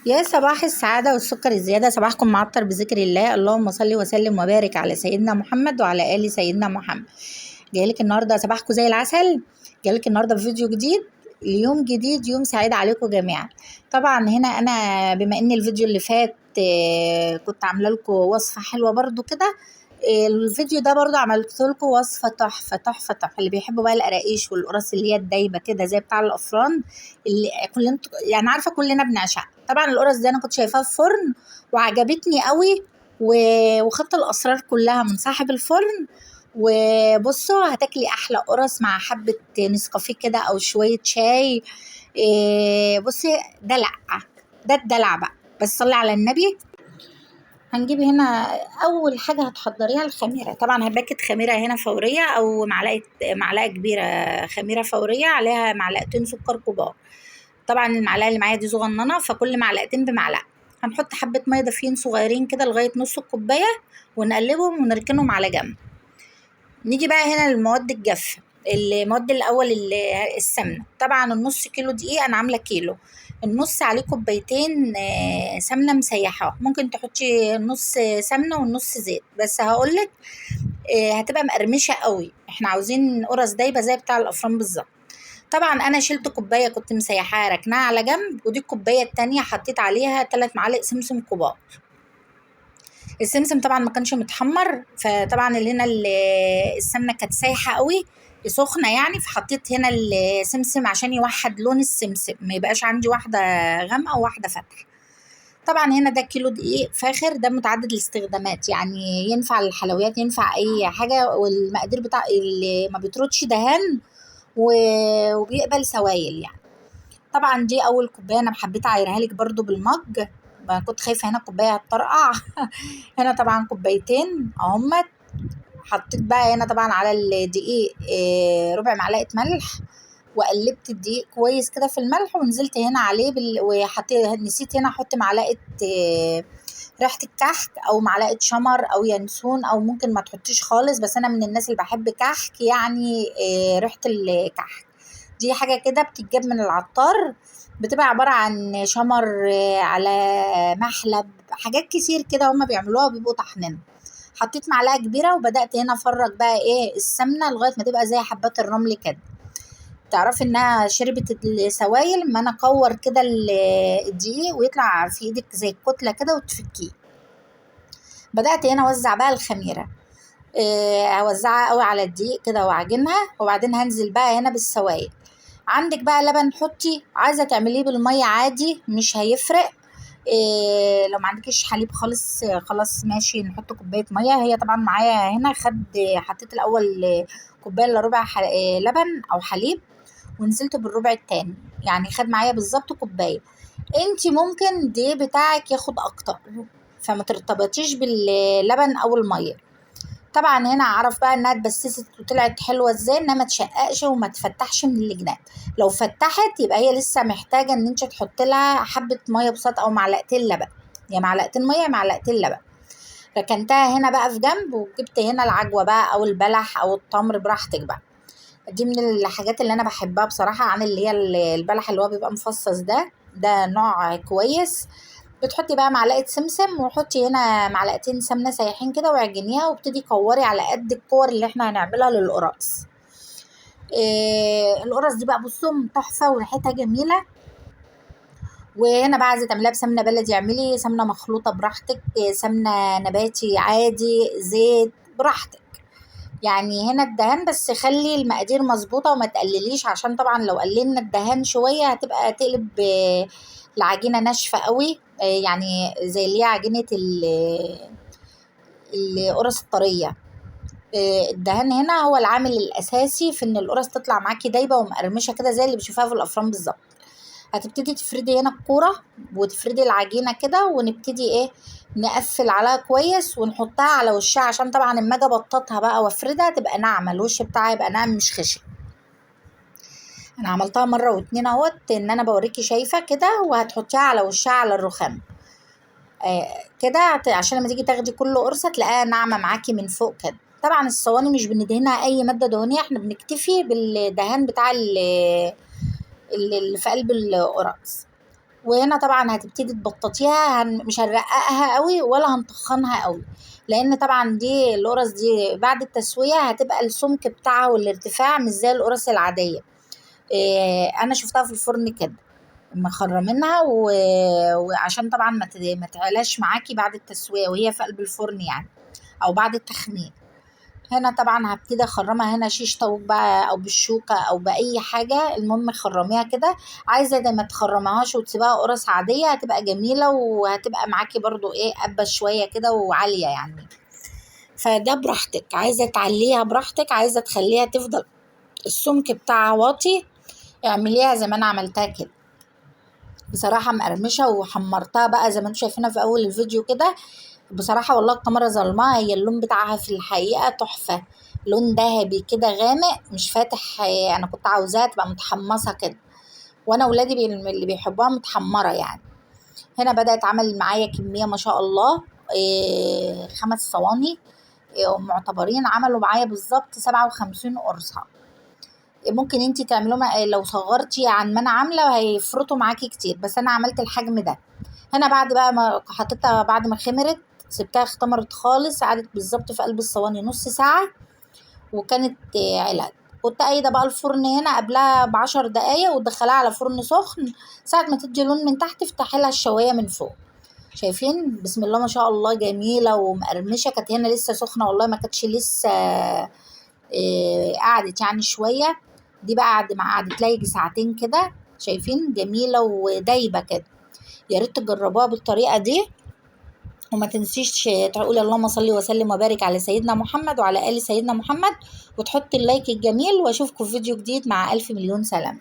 يا صباح السعادة والسكر الزيادة، صباحكم معطر بذكر الله. اللهم صل وسلم وبارك على سيدنا محمد وعلى آل سيدنا محمد. جايلك النهاردة صباحكم زي العسل، جايلك النهاردة بفيديو جديد، اليوم جديد، يوم سعيد عليكم جميعا. طبعا هنا أنا بما إن الفيديو اللي فات كنت عاملة لكم وصفة حلوة برضو كده. الفيديو ده برضو عملت لكم وصفة تحفة تحفة تحفة. اللي بيحبوا بقى القراقيش والقراص اللي هي الدايبة كده زي بتاع الأفران، اللي كلنا يعني عارفة كلنا بنعشقها. طبعا القرص دي أنا كنت شايفاها في فرن وعجبتني قوي، وخدت الأسرار كلها من صاحب الفرن. وبصوا هتاكلي أحلى قرص مع حبة نسكافيه كده أو شوية شاي. بصي دلع، ده الدلع بقى. بس صلي على النبي. هنجيب هنا اول حاجه هتحضريها الخميره. طبعا باكت خميره هنا فوريه او معلقه كبيره خميره فوريه، عليها معلقتين سكر كبار. طبعا المعلقه اللي معايا دي صغننه، فكل معلقتين بمعلقه. هنحط حبه ميه دافيين صغيرين كده لغايه نص الكوبايه، ونقلبهم ونركنهم على جنب. نيجي بقى هنا للمواد الجافة. المواد الأول السمنة. طبعا النص كيلو دقيق أنا عاملة كيلو، النص عليه كوبايتين سمنة مسيحة. ممكن تحطي نص سمنة والنص زيت، بس هقولك هتبقى مقرمشة قوي. احنا عاوزين قرص دايبة زي بتاع الأفران بالظبط. طبعا أنا شلت كوباية كنت مسيحاها ركناها على جنب، ودي الكوباية التانية حطيت عليها 3 معالق سمسم كبار. السمسم طبعا ما كانش متحمر، فطبعا اللي هنا السمنه كانت سايحه قوي سخنه يعني، فحطيت هنا السمسم عشان يوحد لون السمسم، ما يبقاش عندي واحده غامقه وواحده فاتحه. طبعا هنا ده كيلو دقيق فاخر، ده متعدد الاستخدامات، يعني ينفع الحلويات ينفع اي حاجه، والمقادير بتاع اللي ما بيطردش دهان وبيقبل سوائل يعني. طبعا دي اول كوبايه انا حبيت اعايرها لك برضو بالمج، كنت خايفه هنا الكوبايه هتطرقع. هنا طبعا كوبايتين اهمت. حطيت بقى هنا طبعا على الدقيق ربع معلقه ملح، وقلبت الدقيق كويس كده في الملح، ونزلت هنا عليه وحطيت، نسيت هنا احط معلقه ريحه الكحك او معلقه شمر او ينسون، او ممكن ما تحطيش خالص، بس انا من الناس اللي بحب كحك يعني ريحه الكحك. دي حاجه كده بتتجاب من العطار، بتبقى عباره عن شمر على محلب، حاجات كتير كده هما بيعملوها وبيبقوا طحنين. حطيت معلقه كبيره، وبدات هنا افرج بقى ايه السمنه لغايه ما تبقى زي حبات الرمل كده. تعرفي انها شربت السوائل، ما انا اكور كده الدقيق ويطلع في ايدك زي الكتله كده وتفكيه. بدات هنا اوزع بقى الخميره، هوزعها قوي على الدقيق كده واعجنها، وبعدين هنزل بقى هنا بالسوائل. عندك بقى لبن حطي، عايزه تعمليه بالميه عادي مش هيفرق. لو ما عندكش حليب خالص خلاص ماشي، نحط كوبايه ميه. هي طبعا معايا هنا حطيت الاول كوبايه الا ربع لبن او حليب، ونزلت بالربع التاني، يعني خد معايا بالظبط كوبايه. انتي ممكن دي بتاعك ياخد اكتر، فما ترتبطيش باللبن او الميه. طبعا هنا اعرف بقى انها اتبسست وطلعت حلوه ازاي، انها ما تشققش وما تفتحش من الجناب. لو فتحت يبقى هي لسه محتاجه ان انت تحط لها حبه ميه بساط او معلقتين لبن، يا معلقتين ميه يا معلقتين لبن. ركنتها هنا بقى في جنب، وجبت هنا العجوه بقى او البلح او التمر براحتك بقى. دي من الحاجات اللي انا بحبها بصراحه، عن اللي هي البلح اللي هو بيبقى مفصص ده نوع كويس. بتحطي بقى معلقه سمسم، وحطي هنا معلقتين سمنه سايحين كده واعجنيها، وابتدي كوري على قد الكور اللي احنا هنعملها للقراص. القرص دي بقى بصوا تحفه وريحتها جميله. وهنا بقى عايزه تعمليها بسمنه بلدي اعملي، سمنه مخلوطه براحتك، سمنه نباتي عادي، زيت براحتك. يعني هنا الدهان بس خلي المقادير مظبوطه وما تقلليش، عشان طبعا لو قللنا الدهان شويه هتبقى تقلب العجينه ناشفه قوي، يعني زي اللي هي عجينه القرص الطريه. الدهان هنا هو العامل الاساسي في ان القرص تطلع معاكي دايبه ومقرمشه كده زي اللي بتشوفها في الافران بالظبط. هتبتدي تفردي هنا الكوره وتفردي العجينه كده، ونبتدي ايه نقفل عليها كويس ونحطها على وشها، عشان طبعا اما اجي ابططها بقى وافردها تبقى ناعمه، الوش بتاعها يبقى ناعم مش خشن. انا عملتها مره واتنين اهوت، ان انا بوريكي شايفه كده، وهتحطيها على وشها على الرخام كده، عشان لما تيجي تاخدي كل قرصه تلاقيها ناعمه معاكي من فوق كده. طبعا الصواني مش بندهنها اي ماده دهنيه، احنا بنكتفي بالدهان بتاع اللي في قلب القرص. وهنا طبعا هتبتدي تبططيها، مش هنرققها قوي ولا هنطخنها قوي، لان طبعا دي القرص دي بعد التسويه هتبقى السمك بتاعها والارتفاع مش زي القرص العاديه. انا شفتها في الفرن كده مخرمينها وعشان طبعا ما تعلاش معاكي بعد التسويه وهي في قلب الفرن يعني، او بعد التخمير. هنا طبعا هبتدي اخرمها هنا شيش طاووق بقى او بالشوكه او باي حاجه، المهم خرميها كده. عايزه ده ما تخرمهاش وتسيبها قرص عاديه هتبقى جميله، وهتبقى معاكي برضو قبه شويه كده وعاليه يعني. فده براحتك، عايزه تعليها براحتك، عايزه تخليها تفضل السمك بتاعها واطي اعمليها زي ما انا عملتها كده. بصراحه مقرمشه وحمرتها بقى زي ما انتم شايفينها في اول الفيديو كده. بصراحه والله الكاميرا ظلمها، هي اللون بتاعها في الحقيقه تحفه، لون ذهبي كده غامق مش فاتح. انا كنت عاوزاها تبقى متحمصه كده، وانا ولادي اللي بيحبوها متحمره يعني. هنا بدات عمل معايا كميه ما شاء الله، 5 صواني، معتبرين عملوا معايا بالظبط 57 قرصه. ممكن انتي تعملوهم لو صغرتي عن ما انا عامله هيفرطوا معاكي كتير، بس انا عملت الحجم ده. هنا بعد بقى ما حطيتها بعد ما خمرت سبتها اختمرت خالص، قعدت بالظبط في قلب الصواني نص ساعه، وكانت علب. كنت قايده بقى الفرن هنا قبلها ب10 دقايق وتدخلها على فرن سخن، ساعه ما تدي لون من تحت افتحي لها الشوايه من فوق. شايفين بسم الله ما شاء الله جميله ومقرمشه، كانت هنا لسه سخنه والله ما كانتش لسه قعدت يعني شويه. دي بقى بعد ما قعدت لها يجي ساعتين كده، شايفين جميله ودايبه كده. يا ريت تجربوها بالطريقه دي، وما تنسيش تقولي اللهم صل وسلم وبارك على سيدنا محمد وعلى آل سيدنا محمد، وتحطي اللايك الجميل، واشوفكم في فيديو جديد مع ألف مليون سلام.